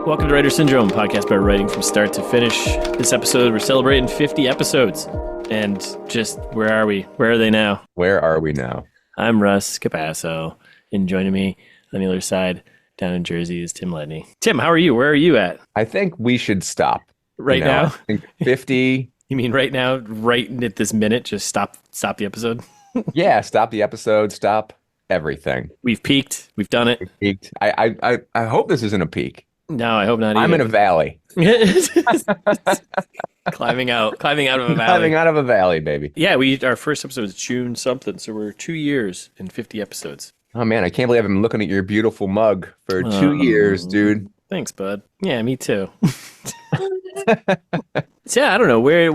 Welcome to Writer Syndrome, podcast about writing from start to finish. This episode, we're celebrating 50 episodes. And just, where are we? Where are they now? Where are we now? I'm Russ Capasso, and joining me on the other side, down in Jersey, is Tim Ledney. Tim, how are you? Where are you at? I think we should stop. Right now? I think 50. You mean right now, right at this minute, just stop the episode? Yeah, stop the episode, stop everything. We've peaked. We've done it. We peaked. I hope this isn't a peak. No, I hope not either. I'm in a valley. Climbing out of a valley. Climbing out of a valley, baby. Yeah, our first episode was June something, so we're 2 years and 50 episodes. Oh man, I can't believe I've been looking at your beautiful mug for 2 years, dude. Thanks, bud. Yeah, me too. So yeah, I don't know. Where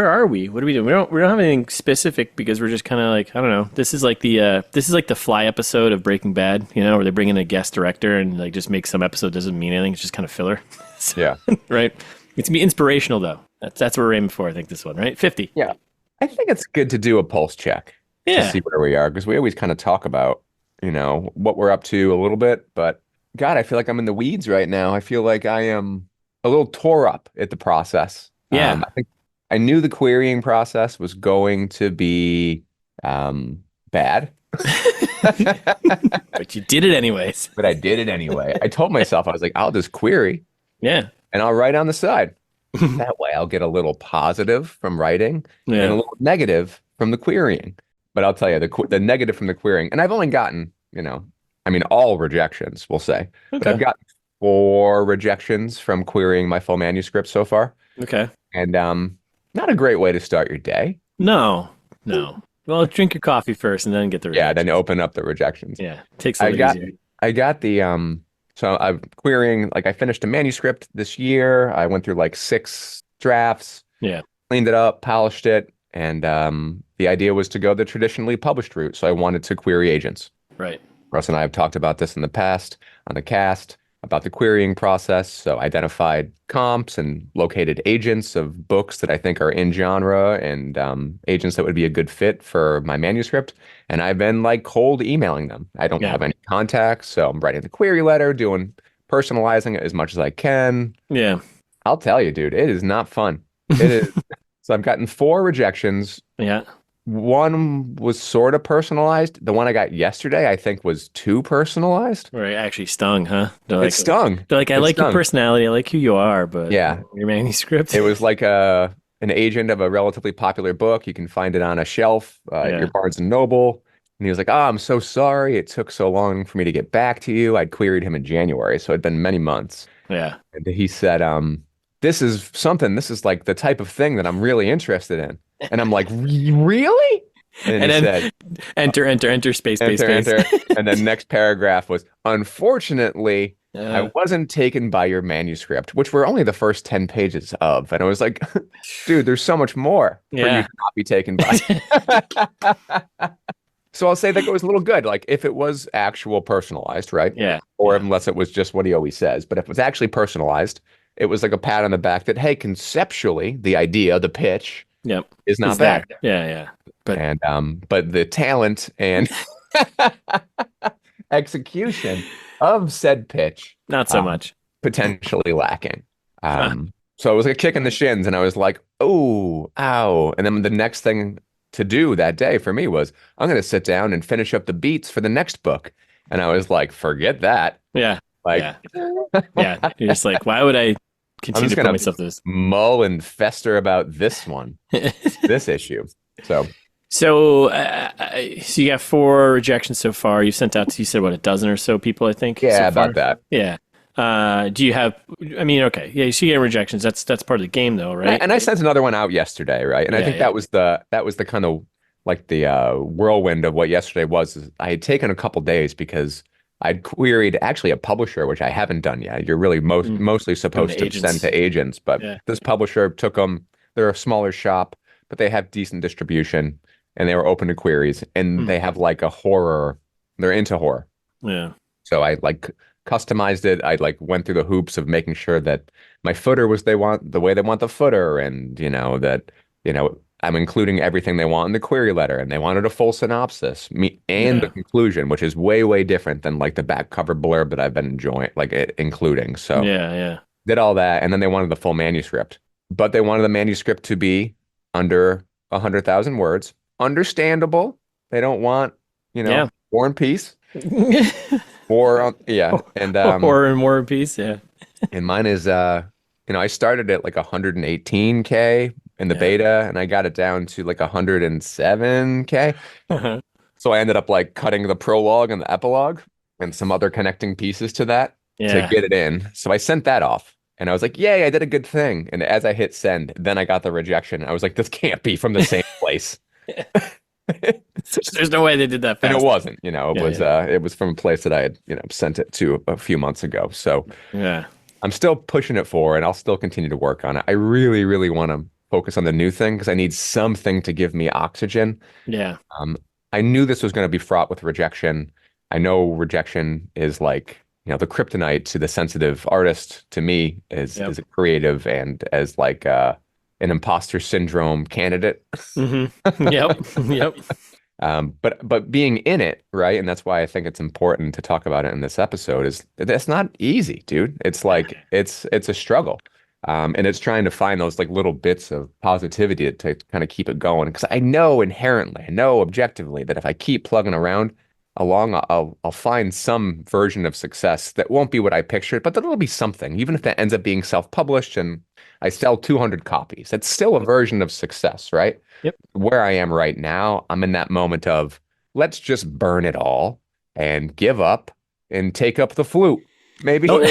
are we? What are we doing? We don't have anything specific because we're just kind of like, I don't know. This is like the Fly episode of Breaking Bad, where they bring in a guest director and like just make some episode doesn't mean anything. It's just kind of filler. So, yeah. Right. It's gonna be inspirational though. That's what we're aiming for. I think this one, right? 50. Yeah. I think it's good to do a pulse check. Yeah. To see where we are, because we always kind of talk about, what we're up to a little bit, but God, I feel like I'm in the weeds right now. I feel like I am a little tore up at the process. Yeah. I think I knew the querying process was going to be bad. But you did it anyways. But I did it anyway. I told myself, I was like, I'll just query. Yeah. And I'll write on the side. That way I'll get a little positive from writing and a little negative from the querying. But I'll tell you, the negative from the querying, and I've only gotten, all rejections, we'll say. Okay. But I've gotten 4 rejections from querying my full manuscript so far. Okay. And not a great way to start your day. No. Well, drink your coffee first and then get the rejections. Yeah, then open up the rejections. Yeah, takes a little easier. I got the so I'm querying, like I finished a manuscript this year. I went through like 6 drafts. Yeah. Cleaned it up, polished it, and the idea was to go the traditionally published route. So I wanted to query agents. Right. Russ and I have talked about this in the past on the cast, about the querying process. So identified comps and located agents of books that I think are in genre and agents that would be a good fit for my manuscript. And I've been like cold emailing them. I don't have any contacts. So I'm writing the query letter, personalizing it as much as I can. Yeah. I'll tell you, dude, it is not fun. It is. So I've gotten 4 rejections. Yeah. One was sort of personalized. The one I got yesterday, I think, was too personalized. Or it actually stung, huh? It stung. They're like, I like your personality, I like who you are, but yeah, your manuscript. It was like an agent of a relatively popular book. You can find it on a shelf at your Barnes and Noble. And he was like, "Oh, I'm so sorry. It took so long for me to get back to you." I'd queried him in January, so it'd been many months. Yeah. And he said, this is like the type of thing that I'm really interested in. And I'm like, really? And then he said, enter, space. Enter. And then next paragraph was, unfortunately, I wasn't taken by your manuscript, which were only the first 10 pages of. And I was like, dude, there's so much more for you to not be taken by. So I'll say that it was a little good. Like if it was actual personalized, right? Yeah. Or unless it was just what he always says. But if it was actually personalized, it was like a pat on the back that, hey, conceptually, the idea, the pitch is not bad. Yeah. But the talent and execution of said pitch, not so much, potentially lacking. So it was like a kick in the shins, and I was like, oh, ow. And then the next thing to do that day for me was, I'm going to sit down and finish up the beats for the next book. And I was like, forget that. Yeah. Like, yeah. You're just like, why would I continue to put myself this? Mull and fester about this one, this issue. So you got 4 rejections so far. You sent out to, you said, what, a dozen or so people, I think? Yeah, so about that. Yeah. Do you have, okay. Yeah, you see getting rejections. That's part of the game though, right? And I sent another one out yesterday, right? And I think that was the kind of like the whirlwind of what yesterday was. Is I had taken a couple days because I'd queried actually a publisher, which I haven't done yet. You're really mostly supposed to send to agents, but this publisher took them. They're a smaller shop, but they have decent distribution, and they were open to queries. And they have like a horror. They're into horror. Yeah. So I like customized it. I like went through the hoops of making sure that my footer was the way they want the footer, and that I'm including everything they want in the query letter, and they wanted a full synopsis, me and the Yeah. conclusion, which is way, way different than like the back cover blurb that I've been enjoying, like including. So Yeah. Yeah. did all that, and then they wanted the full manuscript, but they wanted the manuscript to be under 100,000 words. Understandable. They don't want, Yeah. War and Peace or yeah, and Horror and War and Peace. Yeah. mine is I started at like 118K in the Yeah. beta, and I got it down to like 107K. Uh-huh. So I ended up like cutting the prologue and the epilogue and some other connecting pieces to that to Yeah. get it in. So I sent that off, and I was like, "Yay, I did a good thing." And as I hit send, then I got the rejection. I was like, "This can't be from the same place." There's no way they did that And it fast. wasn't, Yeah. Yeah. it was from a place that I had, sent it to a few months ago. So Yeah. I'm still pushing it forward, and I'll still continue to work on it. I really, really want to focus on the new thing because I need something to give me oxygen. Yeah. Um, I knew this was going to be fraught with rejection. I know rejection is like, the kryptonite to the sensitive artist to me Yep. is a creative and as like an imposter syndrome candidate. Yep. Yep. But being in it, right? And that's why I think it's important to talk about it in this episode is that's not easy, dude. It's like it's a struggle. And it's trying to find those like little bits of positivity to kind of keep it going. Because I know inherently, I know objectively that if I keep plugging around along, I'll find some version of success that won't be what I pictured, but that'll be something. Even if that ends up being self-published and I sell 200 copies, it's still a version of success, right? Yep. Where I am right now, I'm in that moment of let's just burn it all and give up and take up the flute. Maybe. No,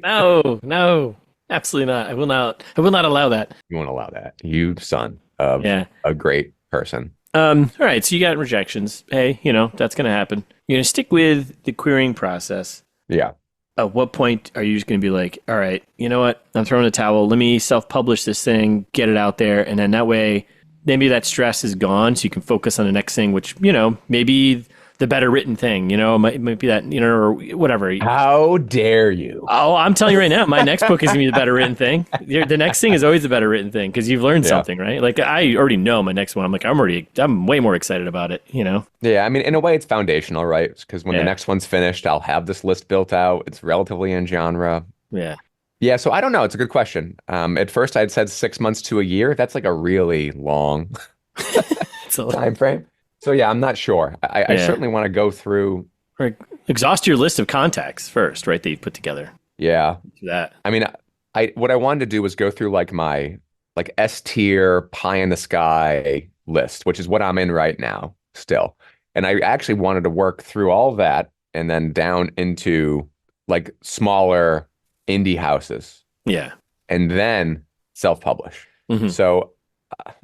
no, no, absolutely not. I will not allow that. You won't allow that. You son of Yeah. a great person. All right. So you got rejections. Hey, that's going to happen. You're going to stick with the querying process. Yeah. At what point are you just going to be like, all right, you know what? I'm throwing a towel. Let me self-publish this thing, get it out there. And then that way, maybe that stress is gone. So you can focus on the next thing, which, maybe the better written thing, might be that, or whatever. How dare you? Oh, I'm telling you right now, my next book is going to be the better written thing. The next thing is always the better written thing because you've learned something, right? Like I already know my next one. I'm like, I'm way more excited about it, Yeah, I mean, in a way, it's foundational, right? Because when the Yeah. next one's finished, I'll have this list built out. It's relatively in genre. Yeah. Yeah, so I don't know. It's a good question. At first, I'd said 6 months to a year. That's like a really long So, time frame. So yeah, I'm not sure. I Yeah. certainly want to go through. or exhaust your list of contacts first, right? That you've put together. Yeah, Do that. I mean, I what I wanted to do was go through like my like S tier pie in the sky list, which is what I'm in right now still. And I actually wanted to work through all that and then down into like smaller indie houses Yeah. and then self-publish. Hmm. So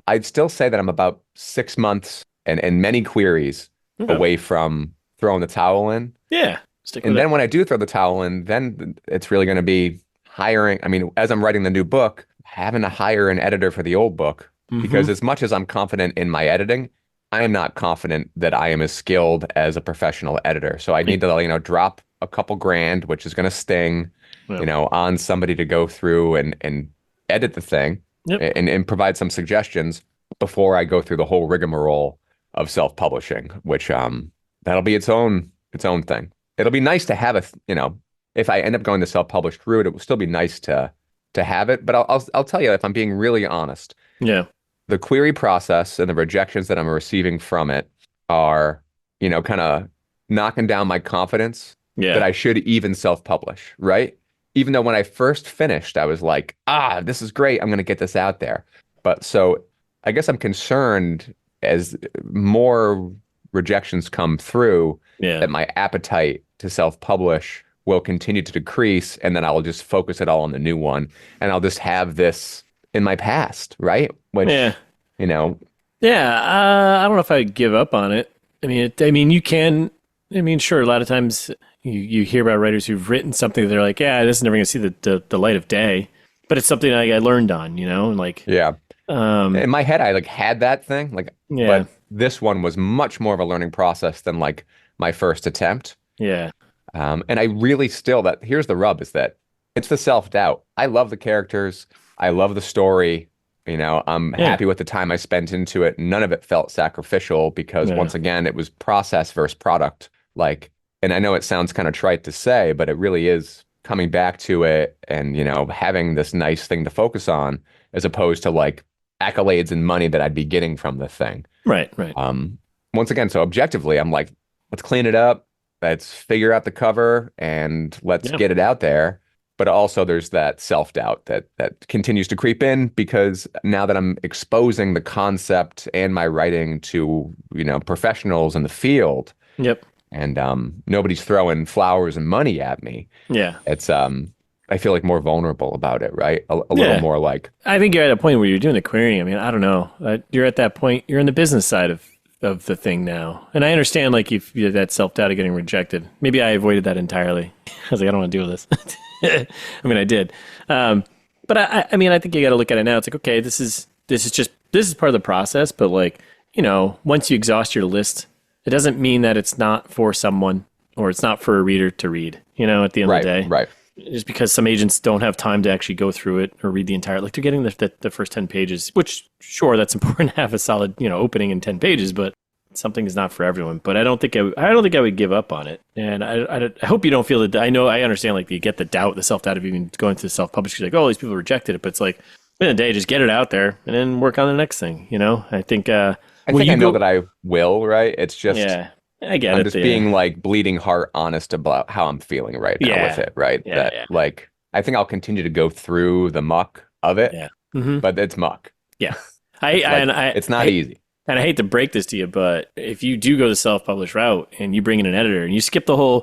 I'd still say that I'm about 6 months and many queries Okay. away from throwing the towel in. Yeah. Stick with And it. then when I do throw the towel in, then it's really going to be hiring. I mean, as I'm writing the new book, having to hire an editor for the old book, because as much as I'm confident in my editing, I am not confident that I am as skilled as a professional editor. So I need to, drop a couple grand, which is going to sting, Yeah. on somebody to go through and edit the thing Yep. and provide some suggestions before I go through the whole rigmarole of self-publishing, which that'll be its own thing. It'll be nice to have if I end up going the self-published route, it will still be nice to have it. But I'll tell you, if I'm being really honest, Yeah. the query process and the rejections that I'm receiving from it are, kind of knocking down my confidence Yeah. that I should even self-publish, right? Even though when I first finished, I was like, this is great. I'm going to get this out there. But so I guess I'm concerned as more rejections come through Yeah. that my appetite to self-publish will continue to decrease, and then I'll just focus it all on the new one, and I'll just have this in my past, right? Which, Yeah. you know, Yeah. I don't know if I'd give up on it. I mean, you can. I mean, sure. A lot of times you hear about writers who've written something that they're like, yeah, this is never going to see the light of day, but it's something I learned on, and like, yeah. um, In my head, I like had that thing, like, Yeah. but this one was much more of a learning process than like my first attempt. yeah, And I really still here's the rub is that it's the self-doubt. I love the characters. I love the story. I'm happy with the time I spent into it. None of it felt sacrificial because once again, it was process versus product. Like, and I know it sounds kind of trite to say, but it really is coming back to it and, having this nice thing to focus on as opposed to like accolades and money that I'd be getting from the thing. Right. Once again, so objectively, I'm like, let's clean it up. Let's figure out the cover and let's get it out there. But also there's that self-doubt that continues to creep in because now that I'm exposing the concept and my writing to, professionals in the field. Yep. And nobody's throwing flowers and money at me. Yeah. It's I feel like more vulnerable about it, right? A little more like. I think you're at a point where you're doing the querying. I mean, I don't know. You're at that point. You're in the business side of the thing now. And I understand like if you have that self-doubt of getting rejected. Maybe I avoided that entirely. I was like, I don't want to deal with this. I mean, I did. But I mean, I think you got to look at it now. It's like, okay, this is part of the process. But like, once you exhaust your list, it doesn't mean that it's not for someone or it's not for a reader to read, at the end of the day. Right. Just because some agents don't have time to actually go through it or read the entire, like they're getting the first 10 pages, which sure, that's important to have a solid, opening in 10 pages, but something is not for everyone. But I don't think I would give up on it. And I hope you don't feel that. I understand like you get the doubt, the self-doubt of even going to the self-publishing, like, oh, these people rejected it. But it's like, at the end of the day, just get it out there and then work on the next thing. I think, I know that I will, right? It's just, I get I'm it. just being like bleeding heart honest about how I'm feeling right now with it, right? Like, I think I'll continue to go through the muck of it, but it's muck. Yeah. It's not easy. And I hate to break this to you, but if you do go the self-published route and you bring in an editor and you skip the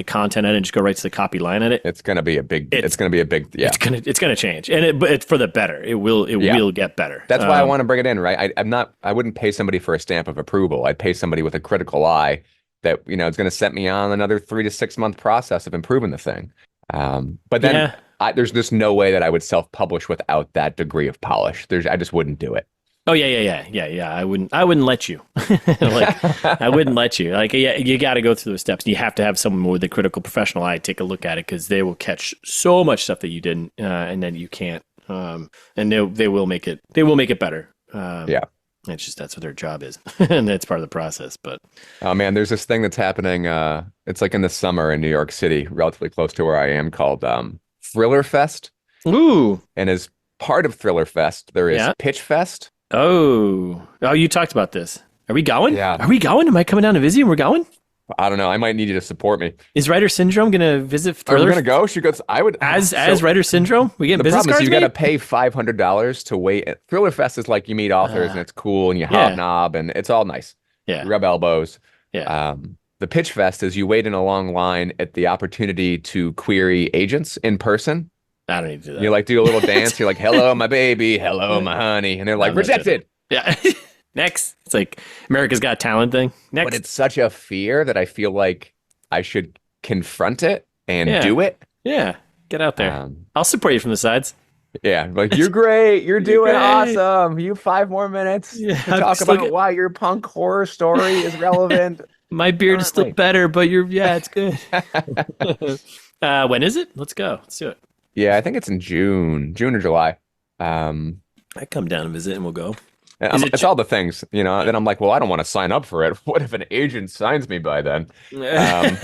content edit and just go right to the copy line edit, it's going to be a big, It's going to change. But it's for the better. It will get better. That's why I want to bring it in, right? I wouldn't pay somebody for a stamp of approval. I'd pay somebody with a critical eye that, it's going to set me on another 3 to 6 month process of improving the thing. But then there's just no way that I would self-publish without that degree of polish. I just wouldn't do it. Oh yeah. I wouldn't let you. I wouldn't let you. Like, you got to go through those steps. You have to have someone with a critical professional eye take a look at it because they will catch so much stuff that you didn't, and then you can't. And they will make it. They will make it better. It's just that's what their job is, and that's part of the process. But oh man, there's this thing that's happening. It's like in the summer in New York City, relatively close to where I am, called Thriller Fest. Ooh! And as part of Thriller Fest, there is Pitch Fest. Oh, you talked about this. Are we going? Yeah. Are we going? Am I coming down to visit and we're going? I don't know. I might need you to support me. Is Writer Syndrome going to visit Thriller? Are we going to go? She goes, I would. As Writer Syndrome? We get business cards? The problem is you got to pay $500 to wait. Thriller Fest is like you meet authors and it's cool and you hobnob and it's all nice. Yeah. You rub elbows. Yeah. The Pitch Fest is you wait in a long line at the opportunity to query agents in person. I don't need to do that. You like do a little dance. You're like, hello, my baby. Hello, my honey. And they're like, rejected. Yeah. Next. It's like America's Got Talent thing. Next. But it's such a fear that I feel like I should confront it and do it. Yeah. Get out there. I'll support you from the sides. Yeah. Like, you're great. You're doing awesome. You 5 more minutes to talk about why your punk horror story is relevant. My beard is still better, but it's good. When is it? Let's go. Let's do it. Yeah, I think it's in June or July. I come down and visit and we'll go. It's all the things, Then I'm like, well, I don't want to sign up for it. What if an agent signs me by then? Hey,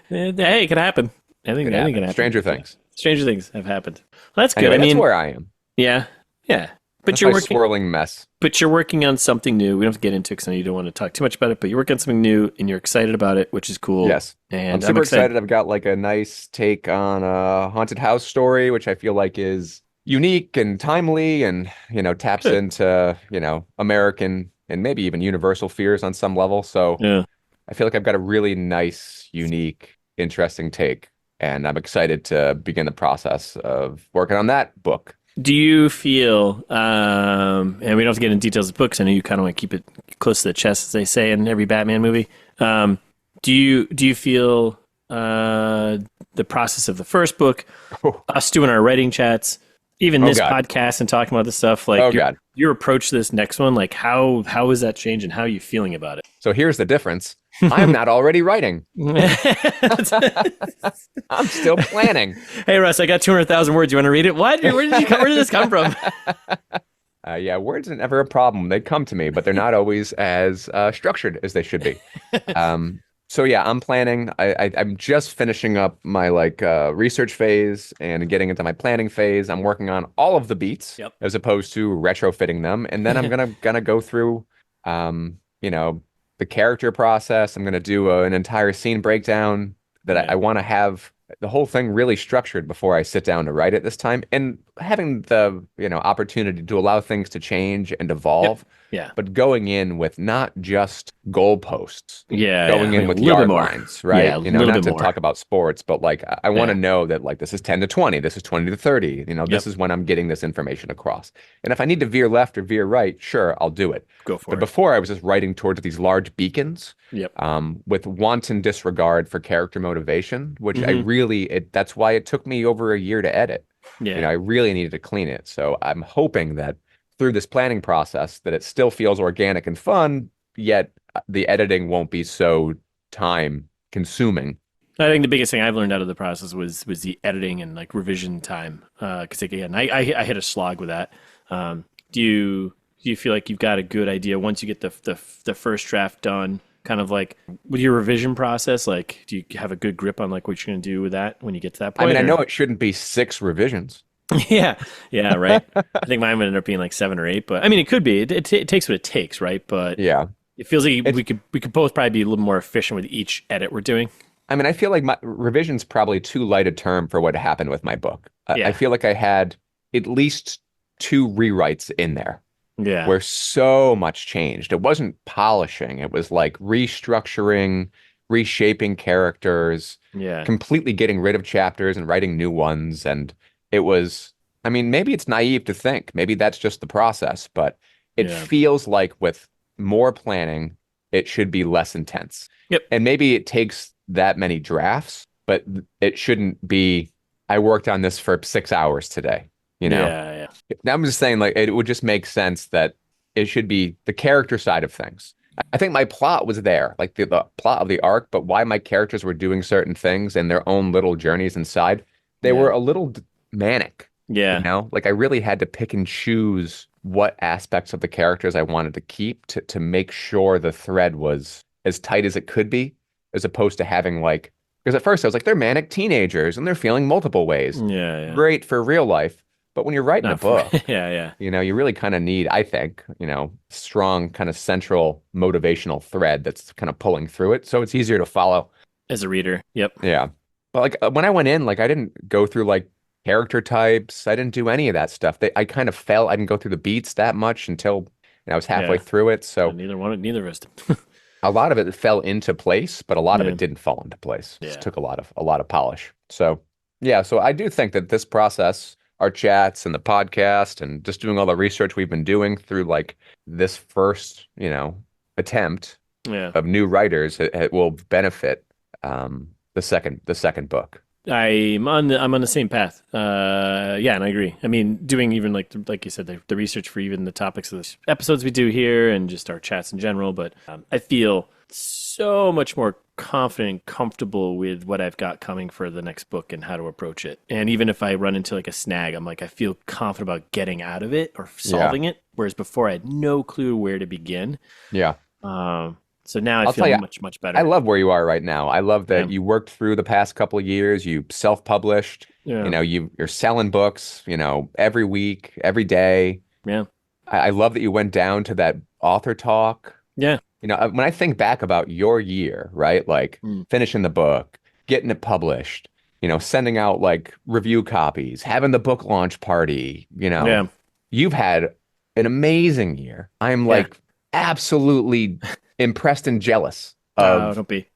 it could happen. I think it can happen. Stranger things have happened. Well, that's good. Anyway, that's where I am. Yeah. But that's you're swirling mess. But you're working on something new. We don't have to get into it because I know you don't want to talk too much about it. But you're working on something new, and you're excited about it, which is cool. Yes, and I'm super excited. I've got like a nice take on a haunted house story, which I feel like is unique and timely, and taps into American and maybe even universal fears on some level. So I feel like I've got a really nice, unique, interesting take, and I'm excited to begin the process of working on that book. Do you feel, and we don't have to get into details of the books, I know you kind of want to keep it close to the chest, as they say in every Batman movie. Do you feel the process of the first book, us doing our writing chats, even this podcast and talking about this stuff, like your approach to this next one, like how is that changing? How are you feeling about it? So here's the difference. I'm not already writing. I'm still planning. Hey, Russ, I got 200,000 words. You want to read it? What? Where did this come from? Yeah, words are never a problem. They come to me, but they're not always as structured as they should be. So yeah, I'm planning. I'm just finishing up my research phase and getting into my planning phase. I'm working on all of the beats as opposed to retrofitting them, and then I'm gonna go through, the character process. I'm gonna do an entire scene breakdown that I want to have the whole thing really structured before I sit down to write it this time, and having the opportunity to allow things to change and evolve. Yeah. But going in with not just goalposts. Going in with a little yard bit more. lines, right? Yeah, Not to more. talk about sports, but I want to know that this is 10 to 20, this is 20 to 30. This is when I'm getting this information across. And if I need to veer left or veer right, sure, I'll do it. Go for it. But before I was just writing towards these large beacons, Yep. with wanton disregard for character motivation, which that's why it took me over a year to edit. Yeah. I really needed to clean it. So I'm hoping that through this planning process that it still feels organic and fun, yet the editing won't be so time consuming. I think the biggest thing I've learned out of the process was the editing and revision time. Because again, I hit a slog with that. Do you feel like you've got a good idea once you get the first draft done? Kind of with your revision process, do you have a good grip on what you're going to do with that when you get to that point? I know it shouldn't be 6 revisions. Yeah, right. I think mine would end up being 7 or 8, but I mean, it could be. It takes what it takes, right? But yeah, it feels like we could both probably be a little more efficient with each edit we're doing. I feel like my revision's probably too light a term for what happened with my book. I feel like I had at least 2 rewrites in there. Yeah. Where so much changed. It wasn't polishing. It was restructuring, reshaping characters, completely getting rid of chapters and writing new ones. And it was, maybe it's naive to think, maybe that's just the process, but it feels like with more planning, it should be less intense. Yep. And maybe it takes that many drafts, but it shouldn't be, I worked on this for 6 hours today. Yeah. I'm just saying, it would just make sense that it should be the character side of things. I think my plot was there, the plot of the arc, but why my characters were doing certain things and their own little journeys inside, they were a little manic. Yeah. I really had to pick and choose what aspects of the characters I wanted to keep to make sure the thread was as tight as it could be, as opposed to having because at first I was they're manic teenagers and they're feeling multiple ways. Yeah. Great for real life. But when you're writing a book, you really kind of need, I think, strong kind of central motivational thread that's kind of pulling through it. So it's easier to follow. As a reader. Yep. Yeah. But when I went in, I didn't go through character types. I didn't do any of that stuff. I kind of felt I didn't go through the beats that much until I was halfway through it. So neither of us did. A lot of it fell into place, but a lot of it didn't fall into place. It took a lot of polish. So yeah, so I do think that this process, our chats and the podcast and just doing all the research we've been doing through this first, attempt of new writers, it will benefit the second book. I'm on the same path. And I agree. Doing even like you said, the research for even the topics of the episodes we do here and just our chats in general. But I feel so much more confident and comfortable with what I've got coming for the next book and how to approach it. And even if I run into a snag, I'm I feel confident about getting out of it or solving it. Whereas before I had no clue where to begin. Yeah. So now I feel much better. I love where you are right now. I love that you worked through the past couple of years. You self-published. Yeah. You're selling books, every week, every day. Yeah. I love that you went down to that author talk. Yeah. When I think back about your year, right? Finishing the book, getting it published, sending out review copies, having the book launch party, you've had an amazing year. I'm absolutely impressed and jealous of don't be.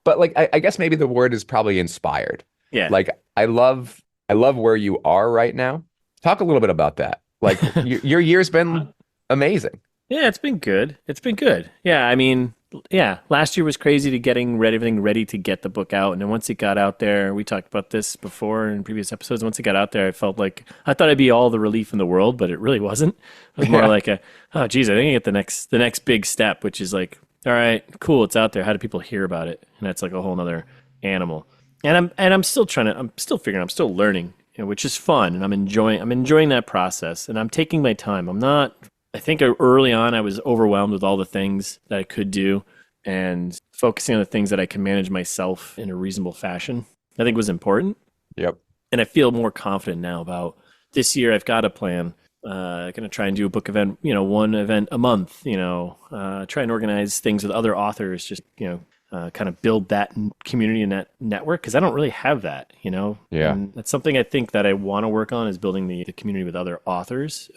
But I guess maybe the word is probably inspired. Yeah. I love where you are right now. Talk a little bit about that. Your year's been amazing. Yeah, it's been good. Yeah, last year was crazy to getting everything ready to get the book out. And then once it got out there, we talked about this before in previous episodes. Once it got out there, I felt I thought it'd be all the relief in the world, but it really wasn't. It was more oh geez, I think I get the next big step, which is all right, cool, it's out there. How do people hear about it? And that's like a whole nother animal. And I'm still I'm still figuring, I'm still learning, which is fun, and I'm enjoying that process, and I'm taking my time. I'm not. I think early on I was overwhelmed with all the things that I could do, and focusing on the things that I can manage myself in a reasonable fashion, I think was important. Yep. And I feel more confident now about this year. I've got a plan. Going to try and do a book event, one event a month, try and organize things with other authors, just, kind of build that community and that network. Cause I don't really have that, Yeah. and that's something I think that I want to work on, is building the community with other authors.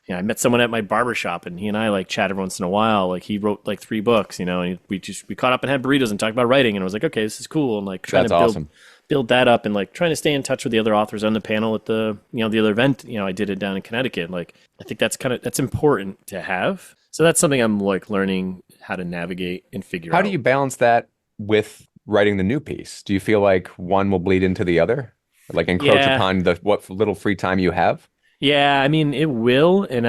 I met someone at my barbershop, and he and I like chat every once in a while. Like he wrote like 3 books, and we caught up and had burritos and talked about writing. And I was like, okay, this is cool. And like trying That's to awesome. build that up, and like trying to stay in touch with the other authors on the panel at the the other event. I did it down in Connecticut. Like I think that's important to have. So that's something I'm like learning how to navigate and figure out. How do you balance that with writing the new piece? Do you feel like one will bleed into the other? Like encroach Yeah. upon the what little free time you have? Yeah, I mean it will, and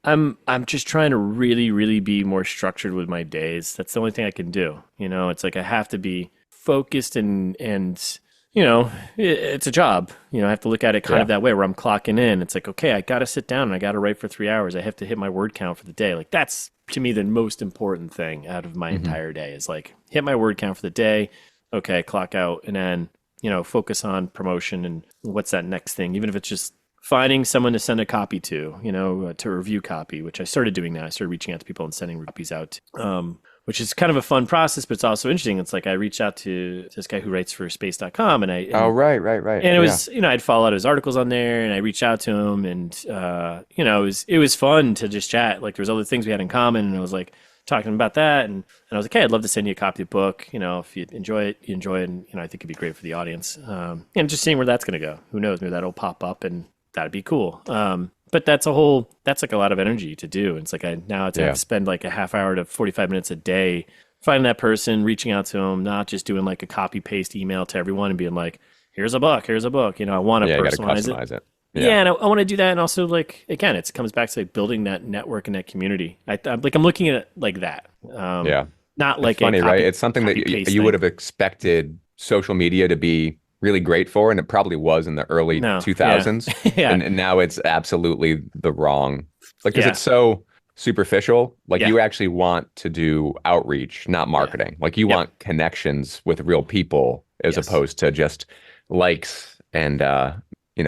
I'm just trying to really, really be more structured with my days. That's the only thing I can do. It's like I have to be focused, and it's a job. I have to look at it kind of Yeah. that way, where I'm clocking in. It's like, okay, I got to sit down and I got to write for 3 hours. I have to hit my word count for the day. Like that's to me the most important thing out of my Hmm. entire day, is like hit my word count for the day. Okay, clock out, and then focus on promotion and what's that next thing, even if it's just finding someone to send a copy to, to review copy, which I started doing now. I started reaching out to people and sending copies out, which is kind of a fun process, but it's also interesting. It's like I reached out to this guy who writes for space.com, and Oh, right. and it Yeah. was, I'd follow out his articles on there, and I reached out to him, and, it was fun to just chat. Like there was other things we had in common, and I was like talking about that. And I was like, hey, I'd love to send you a copy of the book. If you enjoy it, you enjoy it. And, I think it'd be great for the audience. And just seeing where that's going to go. Who knows? Maybe that'll pop up, and that'd be cool. But that's like a lot of energy to do. It's like I have to spend like a half hour to 45 minutes a day finding that person, reaching out to them, not just doing like a copy paste email to everyone and being like, here's a book. I want to Yeah, you got to personalize customize it. Yeah, and I want to do that, and also like again, it comes back to like building that network and that community. I'm looking at it like that. Yeah. Not It's like funny, a right? It's something that copy-paste you thing. would have expected social media to be really great for, and it probably was in the early No, yeah, 2000s. yeah, And now it's absolutely the wrong, like, because yeah, it's so superficial. Like, yeah, you actually want to do outreach, not yeah. marketing. Like, you Yep. want connections with real people as Yes. opposed to just likes. And,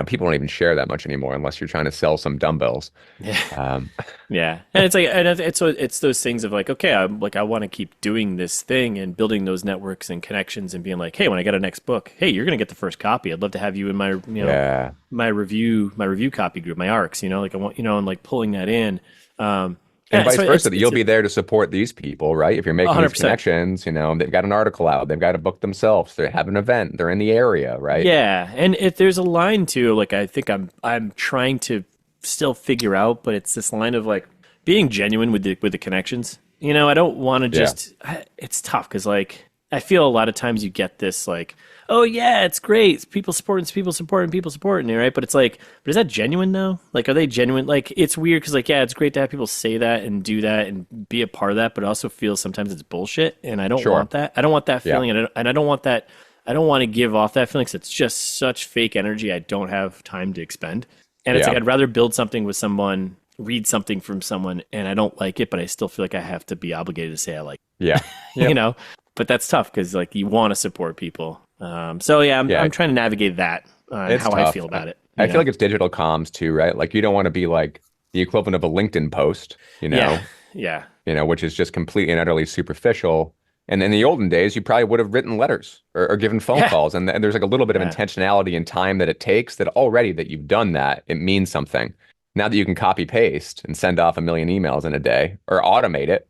people don't even share that much anymore unless you're trying to sell some dumbbells. Yeah. Um, Yeah, and it's like, and it's those things of like, okay, I want to keep doing this thing and building those networks and connections, and being like, hey, when I get a next book, hey, you're gonna get the first copy. I'd love to have you in my yeah. my review copy group, my arcs. Like I want, and like pulling that in. And Yeah, vice so versa, that you'll it's be there to support these people, right? If you're making these 100%. connections, they've got an article out, they've got a book themselves, they have an event, they're in the area, right? Yeah, and if there's a line too, like I think I'm trying to still figure out, but it's this line of like being genuine with the connections. I don't want to Yeah. it's tough because like I feel a lot of times you get this like, oh yeah, it's great, it's people supporting you, right? But it's like, but is that genuine though? Like, are they genuine? Like, it's weird because like, yeah, it's great to have people say that and do that and be a part of that, but it also feels sometimes it's bullshit, and I don't Sure. want that. I don't want that Yeah. feeling, and I don't want that. I don't want to give off that feeling, 'cause it's just such fake energy. I don't have time to expend, and it's Yeah. like I'd rather build something with someone, read something from someone, and I don't like it, but I still feel like I have to be obligated to say I like Yeah. it, Yep. But that's tough because like you want to support people. So yeah, I'm Yeah. I'm trying to navigate that, and It's how I tough. feel about it. I feel like it's digital comms too, right? Like, you don't want to be like the equivalent of a LinkedIn post, Yeah, yeah, which is just completely and utterly superficial. And in the olden days, you probably would have written letters or given phone yeah, calls. And there's like a little bit of yeah. intentionality and time that it takes, that already that you've done that, it means something. Now that you can copy paste and send off a million emails in a day or automate it,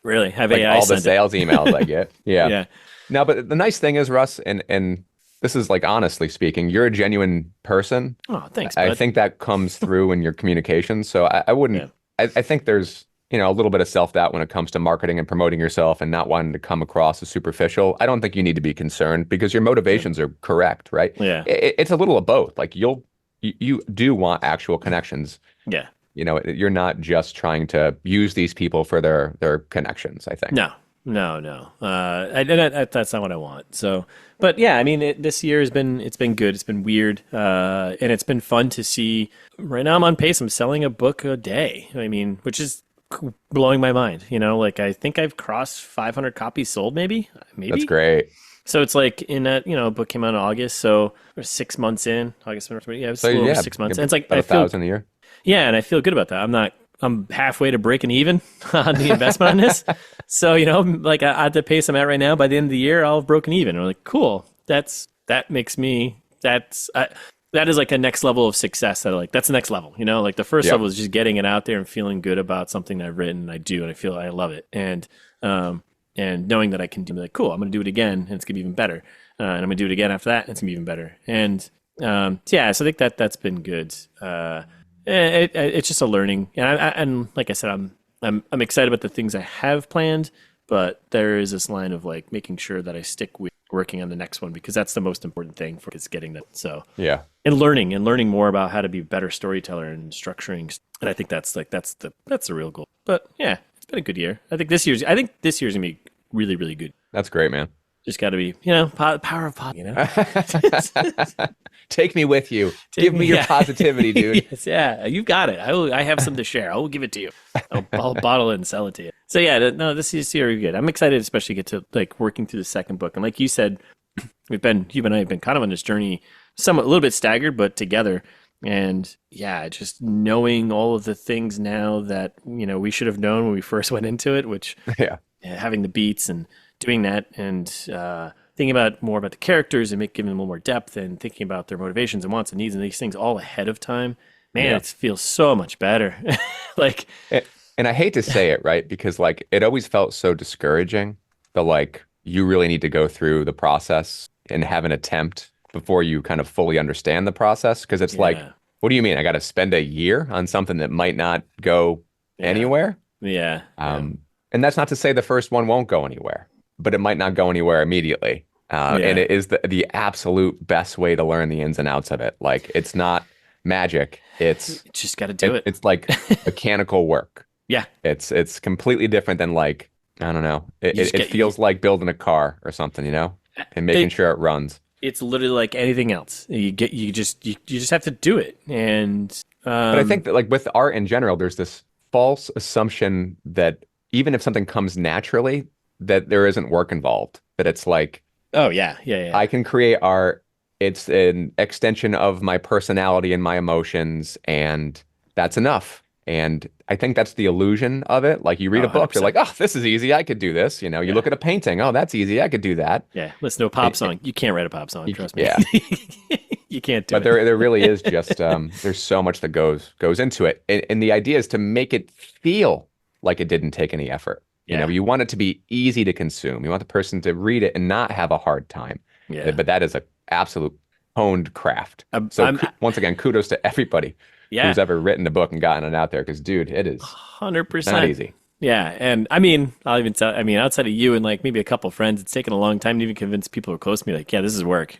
Really, have like AI all the send it. sales emails I get. Yeah. Yeah. No, but the nice thing is, Russ, and this is like, honestly speaking, you're a genuine person. Oh, thanks, I bud. think that comes through in your communication. So I Yeah, wouldn't, I think there's, a little bit of self-doubt when it comes to marketing and promoting yourself and not wanting to come across as superficial. I don't think you need to be concerned because your yeah, motivations are correct, right? yeah, It's a little of both. Like, you do want actual connections. yeah. You're not just trying to use these people for their connections, I think. No, No. That's not what I want. So, but yeah, I mean, this year it's been good. It's been weird, and it's been fun to see. Right now, I'm on pace. I'm selling a book a day. I mean, which is blowing my mind. Like I think I've crossed 500 copies sold, maybe. That's great. So it's like in that, a book came out in August, so we're 6 months in. August, yeah, it was a little over 6 months. And it's like about 1,000 a year. Yeah, and I feel good about that. I'm halfway to breaking even on the investment on this. So, like at the pace I'm at right now, by the end of the year, I'll have broken even. I'm like, cool. That is like a next level of success that's the next level, like the first level is just getting it out there and feeling good about something that I've written and I do, and I feel I love it. And knowing that I can do like, cool, I'm going to do it again and it's going to be even better. And I'm going to do it again after that and it's going to be even better. And so I think that's been good. It's just a learning. And like I said, I'm excited about the things I have planned, but there is this line of like making sure that I stick with working on the next one, because that's the most important thing for is getting that. So yeah, and learning more about how to be a better storyteller and structuring. And I think that's the real goal. But yeah, it's been a good year. I think this year's gonna be really, really good. That's great, man. Just got to be, power of pop, Take me with you. Give me your positivity, dude. Yes, yeah, you got it. I have some to share. I will give it to you. I'll bottle it and sell it to you. So yeah, no, this is very good. I'm excited, especially to get to like working through the second book. And like you said, you and I have been kind of on this journey, a little bit staggered, but together. And yeah, just knowing all of the things now that, we should have known when we first went into it, which having the beats and doing that and thinking more about the characters and giving them a little more depth and thinking about their motivations and wants and needs and these things all ahead of time, man, it feels so much better. And I hate to say it, right? Because like it always felt so discouraging that like you really need to go through the process and have an attempt before you kind of fully understand the process. Because it's like, what do you mean? I got to spend a year on something that might not go anywhere? Yeah. And that's not to say the first one won't go anywhere, but it might not go anywhere immediately. And it is the absolute best way to learn the ins and outs of it. Like it's not magic. It's you just got to do it. It's like mechanical work. Yeah. It's completely different than like, I don't know. It feels like building a car or something, and making sure it runs. It's literally like anything else. You just have to do it. And but I think that like with art in general, there's this false assumption that even if something comes naturally, that there isn't work involved. That it's like, oh yeah. I can create art. It's an extension of my personality and my emotions, and that's enough. And I think that's the illusion of it. Like you read a book, 100%. You're like, oh, this is easy. I could do this. You look at a painting. Oh, that's easy. I could do that. Yeah. Listen to a pop song. You can't write a pop song. Trust me. Yeah. You can't do it. But there really is just, there's so much that goes into it. And the idea is to make it feel like it didn't take any effort. You want it to be easy to consume. You want the person to read it and not have a hard time. Yeah. But that is an absolute honed craft. Once again, kudos to everybody who's ever written a book and gotten it out there. Because, dude, it is 100% not easy. Yeah. And I mean, I'll even tell, outside of you and like maybe a couple of friends, it's taken a long time to even convince people who are close to me, like, yeah, this is work.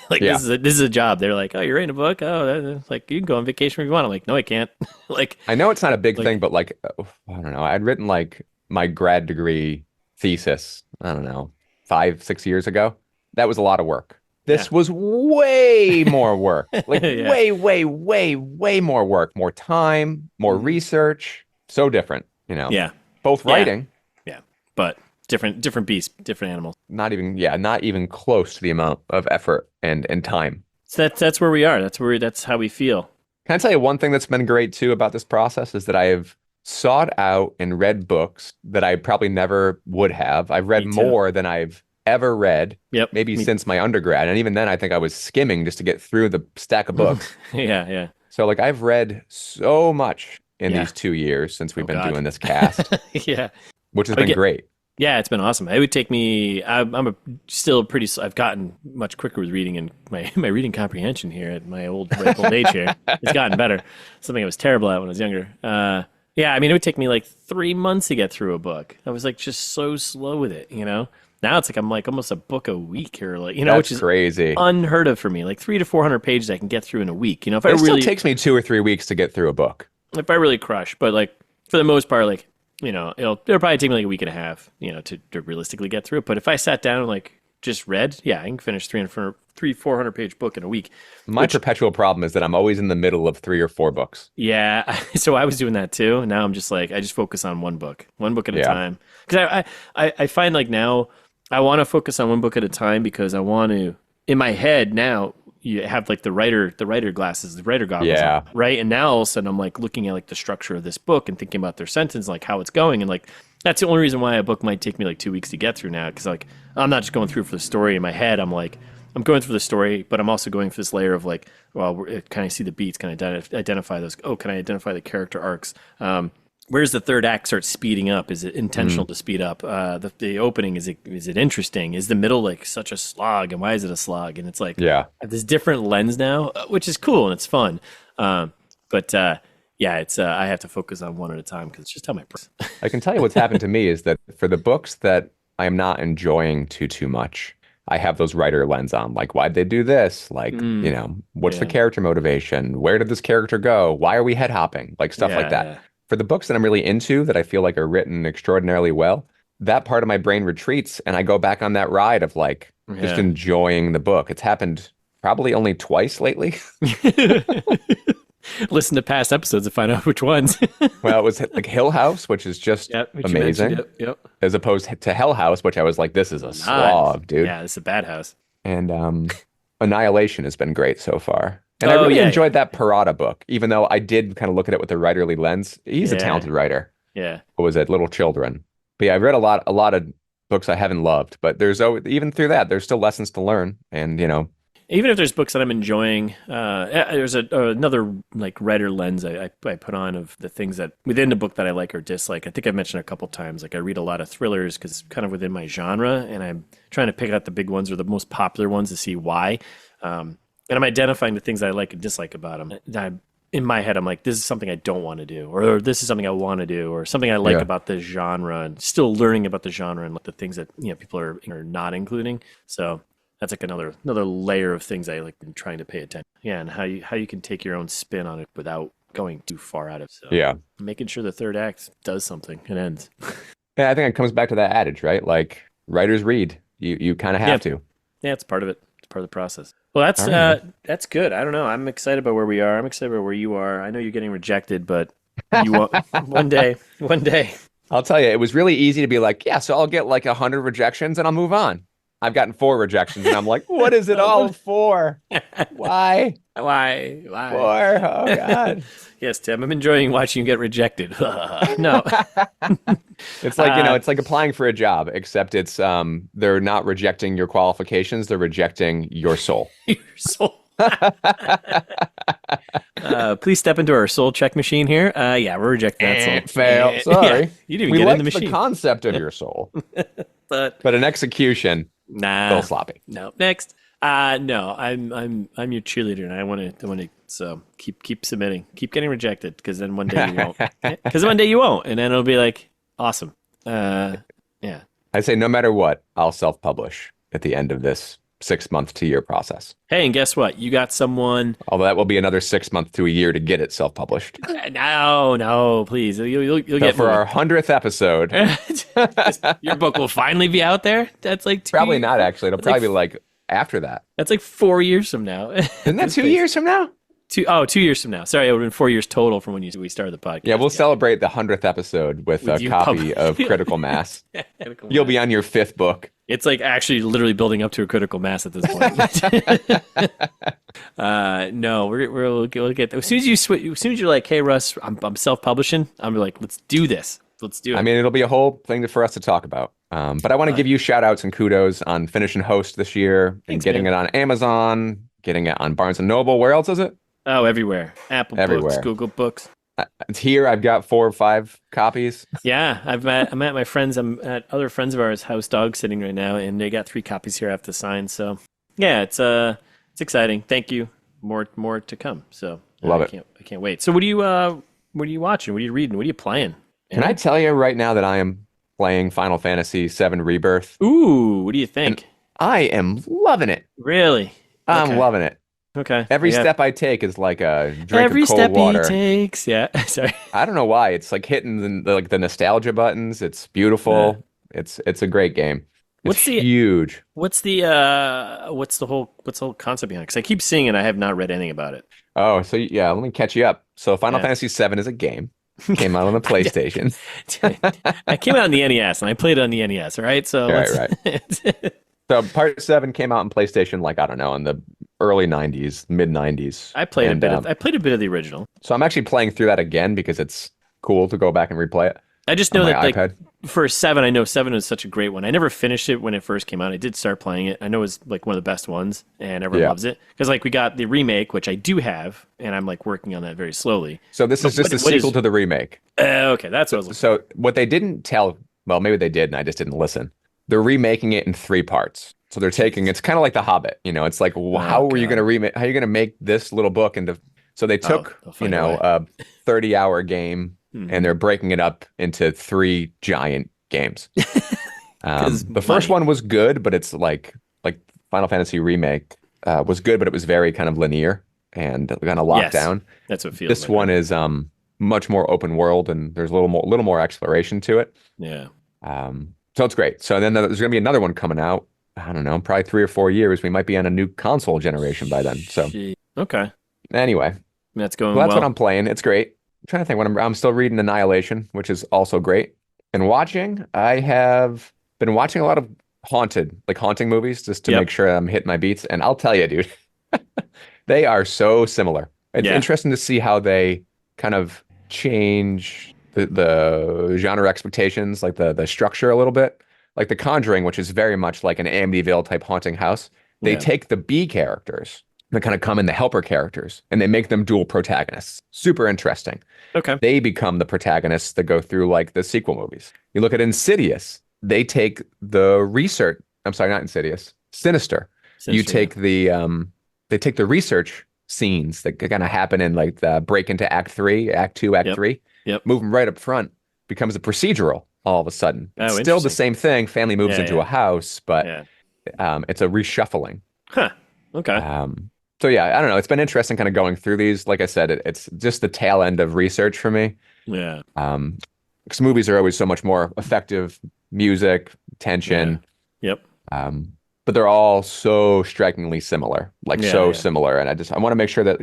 This is a job. They're like, oh, you're writing a book? Oh, like you can go on vacation if you want. I'm like, no, I can't. Like, I know it's not a big thing, but like, I don't know. I'd written like my grad degree thesis, I don't know, 5-6 years ago. That was a lot of work. This was way more work, like way more work, more time, more research. So different, Yeah. Both writing. Yeah. But different beasts, different animals. Not even close to the amount of effort and time. So that's where we are. That's how we feel. Can I tell you one thing that's been great too about this process is that I have sought out and read books that I probably never would have. I've read more than I've ever read, maybe since my undergrad. And even then, I think I was skimming just to get through the stack of books. Yeah. So like I've read so much in these 2 years since we've been doing this cast. Which has been great. Yeah, it's been awesome. It would take me, I've gotten much quicker with reading, and my reading comprehension here at my old age here has gotten better. Something I was terrible at when I was younger. It would take me like 3 months to get through a book. I was like just so slow with it, Now it's like I'm like almost a book a week, or like which is crazy, unheard of for me. Like 300 to 400 pages I can get through in a week. It still takes me 2 or 3 weeks to get through a book if I really crush. But like for the most part, like it'll probably take me like a week and a half, to realistically get through it. But if I sat down and like just read, yeah, I can finish 400 page book in a week. My perpetual problem is that I'm always in the middle of 3 or 4 books. Yeah, so I was doing that too. And now I'm just like, I just focus on one book at a time. Because I find like now I want to focus on one book at a time because I want to, in my head now, you have like the writer glasses, the writer goggles on, right? And now all of a sudden I'm like looking at like the structure of this book and thinking about their sentence, like how it's going. And like, that's the only reason why a book might take me like 2 weeks to get through now. Cause like, I'm not just going through for the story in my head. I'm going through the story, but I'm also going for this layer of like, well, can I see the beats? Can I identify those? Oh, can I identify the character arcs? Where's the third act start speeding up? Is it intentional to speed up? The opening, is it interesting? Is the middle like such a slog? And why is it a slog? And it's like, I have this different lens now, which is cool and it's fun. But it's I have to focus on one at a time because it's just how my I can tell you what's happened to me is that for the books that I am not enjoying too much, I have those writer lens on. Like, why'd they do this? Like, what's the character motivation? Where did this character go? Why are we head hopping? Like stuff like that. Yeah. For the books that I'm really into that I feel like are written extraordinarily well, that part of my brain retreats and I go back on that ride of like just enjoying the book. It's happened probably only twice lately. Listen to past episodes to find out which ones. Well, it was like Hill House, which is just amazing. As opposed to Hell House, which I was like, this is a slog, dude. Yeah, this is a bad house. And Annihilation has been great so far. And I really enjoyed that Parada book, even though I did kind of look at it with a writerly lens. He's a talented writer. Yeah. What was it? Little Children. But yeah, I've read a lot of books I haven't loved, but there's even through that, there's still lessons to learn. And, even if there's books that I'm enjoying, there's another like writer lens I put on of the things that within the book that I like or dislike. I think I've mentioned a couple times, like I read a lot of thrillers because it's kind of within my genre, and I'm trying to pick out the big ones or the most popular ones to see why. And I'm identifying the things I like and dislike about them. In my head, I'm like, this is something I don't want to do, or this is something I want to do, or something I like about this genre, and still learning about the genre and like the things that people are not including. So that's like another layer of things I like been trying to pay attention. Yeah, and how you can take your own spin on it without going too far out of it. So making sure the third act does something and ends. Yeah, I think it comes back to that adage, right? Like writers read. You kind of have to. Yeah, it's part of it. It's part of the process. Well, that's good. I don't know. I'm excited about where we are. I'm excited about where you are. I know you're getting rejected, but you won't. One day. I'll tell you, it was really easy to be like, yeah, so I'll get like 100 rejections and I'll move on. I've gotten 4 rejections and I'm like, what is it all for? Why? Why? 4? Oh, God. Yes, Tim, I'm enjoying watching you get rejected. No. It's like, it's like applying for a job, except it's they're not rejecting your qualifications, they're rejecting your soul. Your soul. Please step into our soul check machine here. Yeah, we're rejecting that soul. Fail. Sorry. Yeah, you didn't even get in the machine. The concept of your soul. but an execution, still sloppy. No. Next. No, I'm your cheerleader, and I want to. So keep submitting, keep getting rejected, because then one day you won't. Because one day you won't, and then it'll be like awesome. Yeah. I say no matter what, I'll self-publish at the end of this 6-month to year process. Hey, and guess what? You got someone. Although that will be another 6 months to a year to get it self-published. No, please. You'll get for our 100th episode. Your book will finally be out there. That's like probably not actually. It'll probably be like after that. That's like 4 years from now. Isn't that 2 years from now? 2 years from now. Sorry, it would have been 4 years total from when we started the podcast. Yeah, we'll celebrate the 100th episode with a copy of Critical Mass. You'll be on your 5th book. It's like actually literally building up to a critical mass at this point. No, we'll get there. As soon as you're like, hey Russ, I'm self-publishing, I'm like, let's do this. Let's do it. I mean, it'll be a whole thing for us to talk about. But I want to give you shout outs and kudos on finishing Host this year and getting it on Amazon, getting it on Barnes and Noble. Where else is it? Oh, everywhere. Apple Books, Google Books. It's here. I've got 4 or 5 copies. Yeah, I'm at my friends. I'm at other friends of ours' house dog sitting right now, and they got 3 copies here I have to sign. So, yeah, it's exciting. Thank you. More to come. So love it. I can't wait. So what are you watching? What are you reading? What are you playing? Can I tell you right now that I am playing Final Fantasy VII Rebirth? Ooh, what do you think? And I am loving it. Really? I'm loving it. Okay. Every Yeah. step I take is like a drink of Every cold step he water. takes. Yeah. Sorry. I don't know why. It's like hitting like the nostalgia buttons. It's Yeah. beautiful. It's a great game. It's What's the huge. what's the whole concept behind it? Because I keep seeing it, I have not read anything about it. Oh, so yeah, let me catch you up. So Final Yeah. Fantasy VII is a game. Came out on the PlayStation. I came out on the NES and I played it on the NES, all right? So Right, let's right. So part 7 came out on PlayStation like I don't know in the early 90s, mid 90s. And I played a bit of the original. so I'm actually playing through that again because it's cool to go back and replay it I just on know my that like iPad. for 7, I know 7 was such a great one. I never finished it when it first came out. I did start playing it. I know it was like one of the best ones and everyone Yeah. loves it. Because like we got the remake, which I do have, and I'm like working on that very slowly. So this But is just a what is sequel to the remake. okay, that's what I was looking So what they didn't tell, well, maybe they did and I just didn't listen. They're remaking it in 3 parts. So they're taking, it's kind of like The Hobbit, it's like, for. how Oh are you going to god. remake, how are you going to make this little book into, so they Oh, took, they'll find a way. a 30-hour game and Mhm. they're breaking it up into 3 giant games. Because The first money. one was good, but it's like Final Fantasy Remake was good, but it was very kind of linear and kind of locked Yes, down. that's what it feels This like, one right? is much more open world and there's a little more exploration to it. Yeah. So it's great. So then there's going to be another one coming out. I don't know, probably 3 or 4 years. We might be on a new console generation by then. So Okay. anyway, That's well, going that's what well. I'm playing. It's great. I'm trying to think when I'm still reading Annihilation, which is also great. And watching, I have been watching a lot of haunting movies just to make Yep. sure I'm hitting my beats. And I'll tell you, dude, they are so similar. It's Yeah. interesting to see how they kind of change the genre expectations, like the structure a little bit. Like The Conjuring, which is very much like an Amityville type haunting house. They Yeah. take the B characters that kind of come in the helper characters and they make them dual protagonists. Super interesting. Okay. They become the protagonists that go through like the sequel movies. You look at Insidious, they take the research. I'm sorry, not Insidious. Sinister. You Sinister, yeah. take they take the research scenes that kind of happen in like the break into Act 3, Act 2, Act Yep. 3, Yep. move them right up front, becomes a procedural all of a sudden. It's Oh, still the interesting. same thing. Family moves Yeah, into a yeah. house, but Yeah. it's a reshuffling. Huh. Okay. So yeah, I don't know. It's been interesting kind of going through these. Like I said, it's just the tail end of research for me. Yeah. Um, because movies are always so much more effective, music, Yeah. tension, Yep. um, but they're all so strikingly similar, like Yeah, so yeah. similar. And I want to make sure that,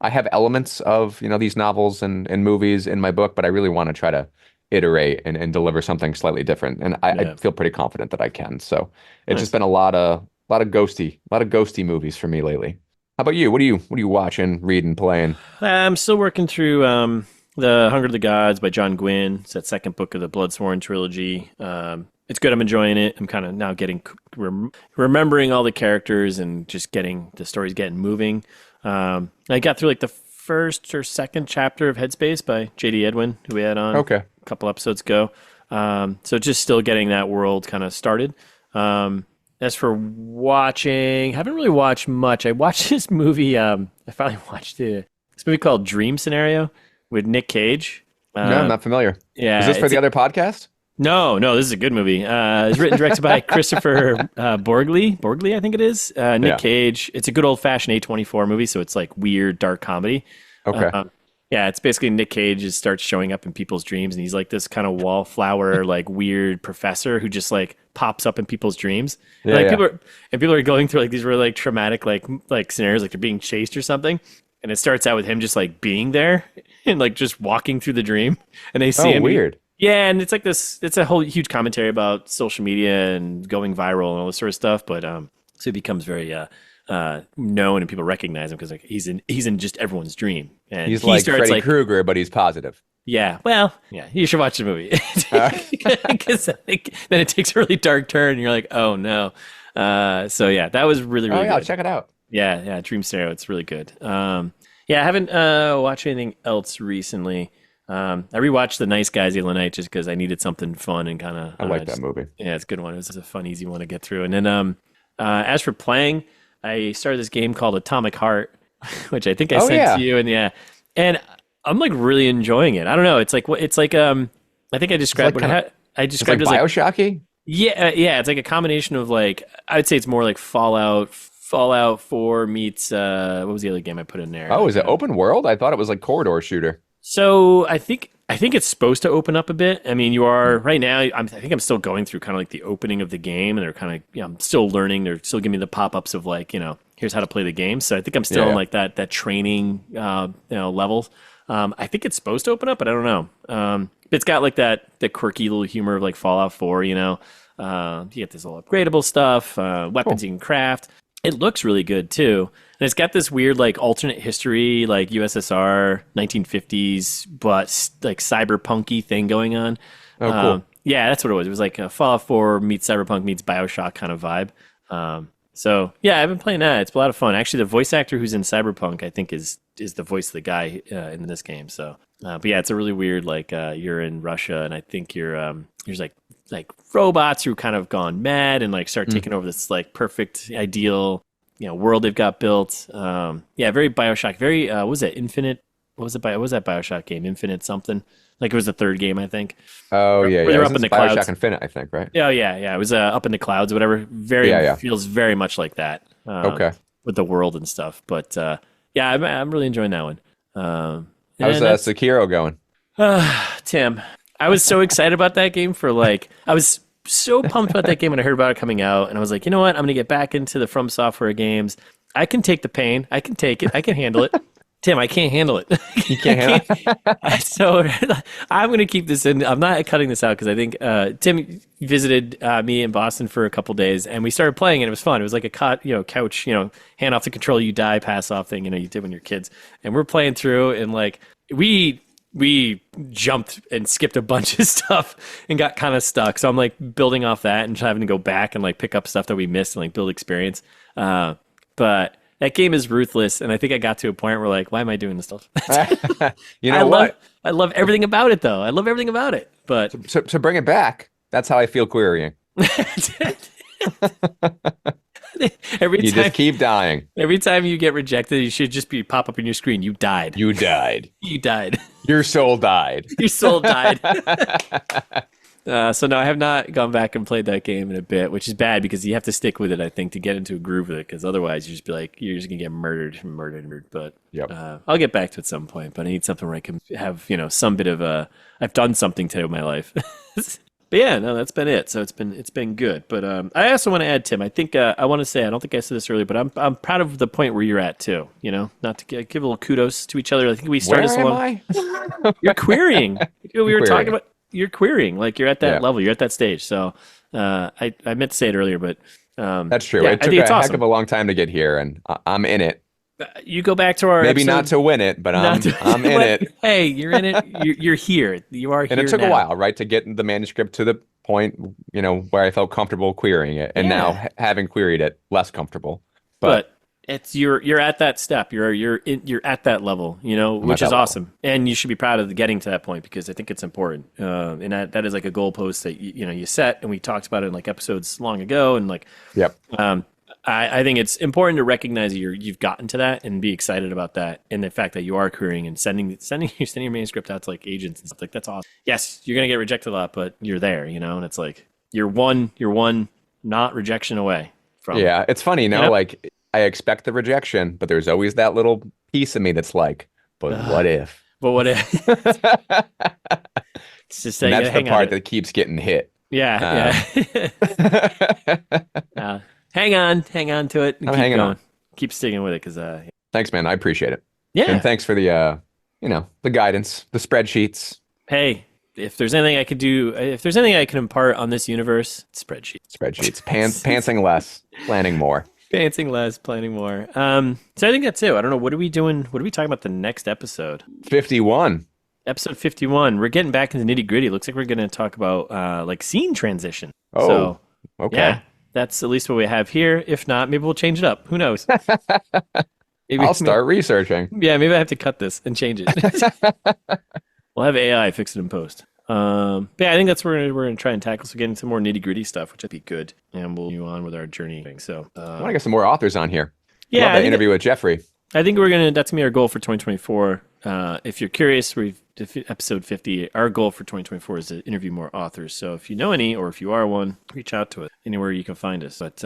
I have elements of, these novels and movies in my book, but I really want to try to iterate and deliver something slightly different. And I Yeah. feel pretty confident that I can. So it's just Nice. been a lot of ghosty movies for me lately. How about you? What are you watching, reading, playing? I'm still working through The Hunger of the Gods by John Gwynne. It's that second book of the Bloodsworn trilogy. It's good. I'm enjoying it. I'm kind of now getting remembering all the characters and just getting the stories getting moving. I got through like the first or second chapter of Headspace by J.D. Edwin, who we had on Okay. a couple episodes ago. So just still getting that world kind of started. As for watching, haven't really watched much. I watched this movie. I finally watched this movie called Dream Scenario with Nick Cage. No, I'm not familiar. Is Yeah, this for the other podcast? no, this is a good movie. It's written and directed by Christopher Borgli, I think it is. Nick Yeah. Cage. It's a good old fashioned A24 movie, so it's like weird, dark comedy. Okay. Yeah, it's basically Nick Cage just starts showing up in people's dreams, and he's like this kind of wallflower, like weird professor who just like pops up in people's dreams. And, Yeah, like yeah. people are going through like these really like traumatic like scenarios, like they're being chased or something. And it starts out with him just like being there and like just walking through the dream, and they see Oh, him. weird. Yeah, and it's like this. It's a whole huge commentary about social media and going viral and all this sort of stuff. But so he becomes very known, and people recognize him because like he's in just everyone's dream, and He's he like starts Freddy like Krueger, but he's positive. yeah, well, yeah, you should watch the movie Uh, because then it takes a really dark turn, and you're like, oh no. So yeah, that was really oh really yeah, I'll good. check it out. Yeah, Dream Scenario, it's really good. Yeah, I haven't watched anything else recently. I rewatched The Nice Guys the other night just because I needed something fun and kind of I like that movie. yeah, it's a good one. It was just a fun, easy one to get through. And then as for playing, I started this game called Atomic Heart, which I think I Oh sent yeah, to you, and yeah, and I'm like really enjoying it. I don't know. It's like what it's like. I think I described like kinda- I it's like described it as like Bioshocky. yeah, yeah. It's like a combination of like I would say it's more like Fallout, Fallout 4 meets what was the other game I put in there? Oh, is it open world? I thought it was like corridor shooter. So I think it's supposed to open up a bit. I mean, you are right now. I think I'm still going through kind of like the opening of the game, and they're kind of I'm still learning. They're still giving me the pop-ups of like here's how to play the game. So I think I'm still in like that training levels. I think it's supposed to open up, but I don't know. It's got like the quirky little humor of like Fallout 4. You get this little upgradable stuff, weapons you can craft. It looks really good too. And it's got this weird like alternate history, like USSR 1950s, but like cyberpunky thing going on. Oh, cool. Yeah, that's what it was. It was like a Fallout 4 meets cyberpunk meets BioShock kind of vibe. So yeah, I've been playing that. It's a lot of fun. Actually, the voice actor who's in Cyberpunk, I think, is the voice of the guy in this game. So, but yeah, it's a really weird like you're in Russia, and I think there's like robots who kind of gone mad and like start taking over this like perfect ideal world they've got built. Very BioShock. Very what was it? Infinite. What was it? What was that BioShock game? Infinite something. Like it was the third game, I think. Oh yeah, where they were up in the clouds. BioShock Infinite, I think, right? Oh yeah. It was up in the clouds, whatever. Feels very much like that. Okay. With the world and stuff, but I'm really enjoying that one. How's Sekiro going? Tim, I was so excited about that game I was so pumped about that game when I heard about it coming out, and I was like, you know what? I'm gonna get back into the From Software games. I can take the pain. I can take it. I can handle it. Tim, I can't handle it. You can't handle it? So I'm going to keep this in. I'm not cutting this out because I think Tim visited me in Boston for a couple days, and we started playing, and it was fun. It was like a couch, hand off the controller, you die, pass off thing, you did when you're kids. And we're playing through, and like we jumped and skipped a bunch of stuff and got kind of stuck. So I'm like building off that and having to go back and like pick up stuff that we missed and like build experience. But that game is ruthless, and I think I got to a point where like, why am I doing this stuff? I love everything about it, though. I love everything about it. But to bring it back, that's how I feel querying. Just keep dying. Every time you get rejected, you should just pop up in your screen. You died. You died. You died. Your soul died. Your soul died. So no, I have not gone back and played that game in a bit, which is bad because you have to stick with it, I think, to get into a groove with it. Because otherwise, you're just gonna get murdered. But I'll get back to it at some point. But I need something where I can have some bit of I've done something today with my life. But yeah, no, that's been it. So it's been good. But I also want to add, Tim. I think I want to say I don't think I said this earlier, but I'm proud of the point where you're at too. Not to give a little kudos to each other. I think we started. Where am I? You're querying. We were talking about. You're querying, like you're at that level, you're at that stage. So I meant to say it earlier, but that's true. It took a heck of a long time to get here, and I'm in it. You go back to our maybe episode, not to win it, but I'm in it. Hey, you're in it. You're here. You are here. And it took now. a while, right, to get the manuscript to the point, where I felt comfortable querying it, and now having queried it, less comfortable. But it's you're at that step. You're at that level, which is awesome, and you should be proud of getting to that point because I think it's important. And that is like a goalpost that you set, and we talked about it in like episodes long ago, and like I think it's important to recognize you've gotten to that and be excited about that, and the fact that you are querying and sending your manuscript out to like agents and stuff. Like that's awesome. Yes, you're gonna get rejected a lot, but you're there, and it's like you're one not rejection away from. Yeah, it's funny, like. I expect the rejection, but there's always that little piece of me that's like, but what if? But what if? It's just that's the part that keeps getting hit. Yeah. Hang on to it. And I'm hanging on. Keep sticking with it because. Thanks, man. I appreciate it. Yeah. And thanks for the the guidance, the spreadsheets. Hey, if there's anything I could do, if there's anything I can impart on this universe, spreadsheets. Pantsing less, planning more. Pantsing less, planning more. So I think that's it. I don't know. What are we doing? What are we talking about the next episode? 51. Episode 51. We're getting back into nitty gritty. Looks like we're going to talk about like scene transition. Oh, so, okay. Yeah, that's at least what we have here. If not, maybe we'll change it up. Who knows? I'll start researching. Yeah, maybe I have to cut this and change it. We'll have AI fix it in post. But yeah, I think that's where we're gonna try and tackle. So get into more nitty gritty stuff, which would be good, and we'll move on with our journey. So I want to get some more authors on here. Yeah, that interview with Jeffrey. I think that's gonna be our goal for 2024. If you're curious, episode 50. Our goal for 2024 is to interview more authors. So if you know any, or if you are one, reach out to us anywhere you can find us. But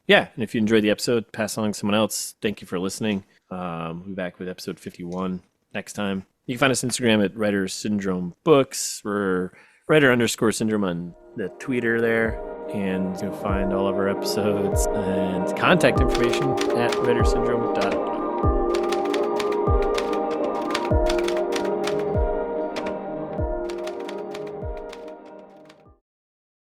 Yeah, and if you enjoyed the episode, pass along to someone else. Thank you for listening. We'll be back with episode 51 next time. You can find us on Instagram at Writer Syndrome Books. We're writer_syndrome on the Twitter there. And you'll find all of our episodes and contact information at writersyndrome.com.